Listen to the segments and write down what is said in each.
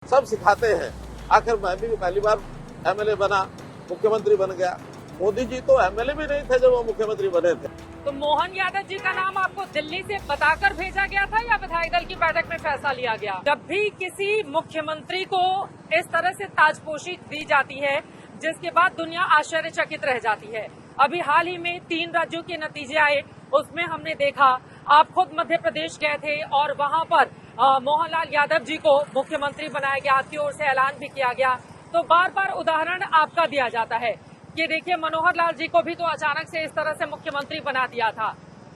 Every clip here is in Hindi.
सब सिखाते हैं। आखिर मैं भी पहली बार एमएलए बना, मुख्यमंत्री बन गया। मोदी जी तो एमएलए भी नहीं थे जब वो मुख्यमंत्री बने थे। तो मोहन यादव जी का नाम आपको दिल्ली से बताकर भेजा गया था या विधायक दल की बैठक में फैसला लिया गया? जब भी किसी मुख्यमंत्री को इस तरह से ताजपोशी दी जाती है, जिसके बाद दुनिया आश्चर्यचकित रह जाती है। अभी हाल ही में 3 राज्यों के नतीजे आए, उसमें हमने देखा, आप खुद मध्य प्रदेश गए थे और वहां पर मोहनलाल यादव जी को मुख्यमंत्री बनाया गया, आपकी ओर से ऐलान भी किया गया। तो बार बार उदाहरण आपका दिया जाता है कि देखिए मनोहर लाल जी को भी तो अचानक से इस तरह से मुख्यमंत्री बना दिया था।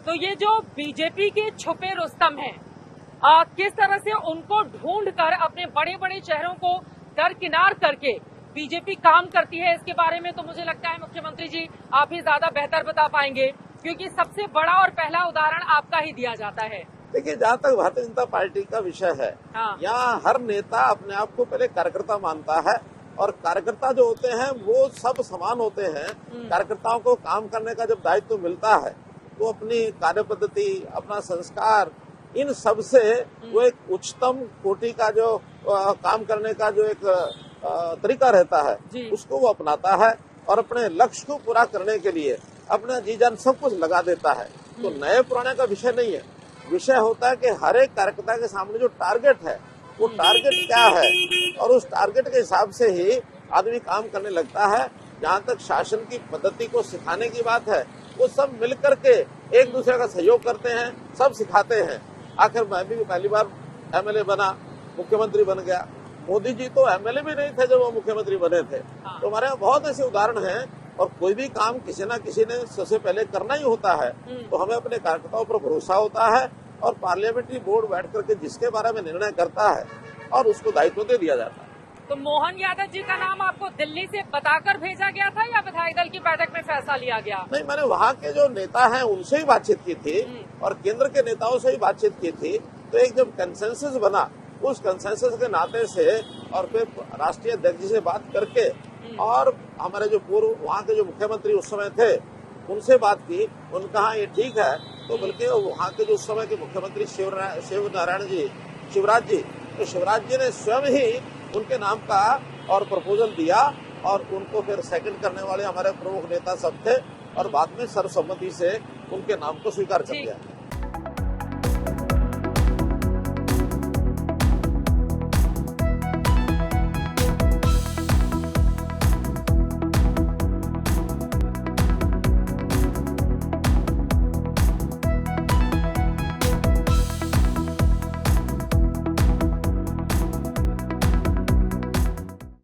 तो ये जो बीजेपी के छुपे रुस्तम हैं, किस तरह से उनको ढूंढकर अपने बड़े बड़े चेहरों को दरकिनार करके बीजेपी काम करती है, इसके बारे में तो मुझे लगता है मुख्यमंत्री जी आप ही ज्यादा बेहतर बता पाएंगे, क्योंकि सबसे बड़ा और पहला उदाहरण आपका ही दिया जाता है। देखिए, जहाँ तक भारतीय जनता पार्टी का विषय है, यहाँ हर नेता अपने आप को पहले कार्यकर्ता मानता है और कार्यकर्ता जो होते हैं वो सब समान होते हैं। कार्यकर्ताओं को काम करने का जब दायित्व मिलता है तो अपनी कार्य पद्धति, अपना संस्कार, इन सब से वो एक उच्चतम कोटि का जो काम करने का जो एक तरीका रहता है उसको वो अपनाता है और अपने लक्ष्य को पूरा करने के लिए अपना जी जान सब कुछ लगा देता है। तो नए पुराने का विषय नहीं है। विषय होता है कि हर एक कार्यकर्ता के सामने जो टारगेट है वो टारगेट क्या है और उस टारगेट के हिसाब से ही आदमी काम करने लगता है। जहाँ तक शासन की पद्धति को सिखाने की बात है, वो सब मिल करके एक दूसरे का सहयोग करते हैं, सब सिखाते हैं। आखिर मैं भी पहली बार एमएलए बना, मुख्यमंत्री बन गया। मोदी जी तो एमएलए भी नहीं थे जब वो मुख्यमंत्री बने थे। तो हमारे यहाँ बहुत ऐसे उदाहरण हैं और कोई भी काम किसी न किसी ने सबसे पहले करना ही होता है। तो हमें अपने कार्यकर्ताओं पर भरोसा होता है और पार्लियामेंट्री बोर्ड बैठ करके जिसके बारे में निर्णय करता है और उसको दायित्व दे दिया जाता है। तो मोहन यादव जी का नाम आपको दिल्ली से बताकर भेजा गया था या विधायक दल की बैठक में फैसला लिया गया? नहीं, मैंने वहाँ के जो नेता हैं उनसे ही बातचीत की थी और केंद्र के नेताओं से ही बातचीत की थी। तो एक जब कंसेंसस बना, उस कंसेंसस के नाते से और फिर राष्ट्रीय अध्यक्ष जी से बात करके और हमारे जो पूर्व वहाँ के जो मुख्यमंत्री उस समय थे उनसे बात की। उन्होंने कहा ये ठीक है। तो बल्कि वहाँ के जो उस समय के मुख्यमंत्री शिवराज जी, तो शिवराज जी ने स्वयं ही उनके नाम का और प्रपोजल दिया और उनको फिर सेकंड करने वाले हमारे प्रमुख नेता सब थे और बाद में सर्वसम्मति से उनके नाम को स्वीकार कर दिया।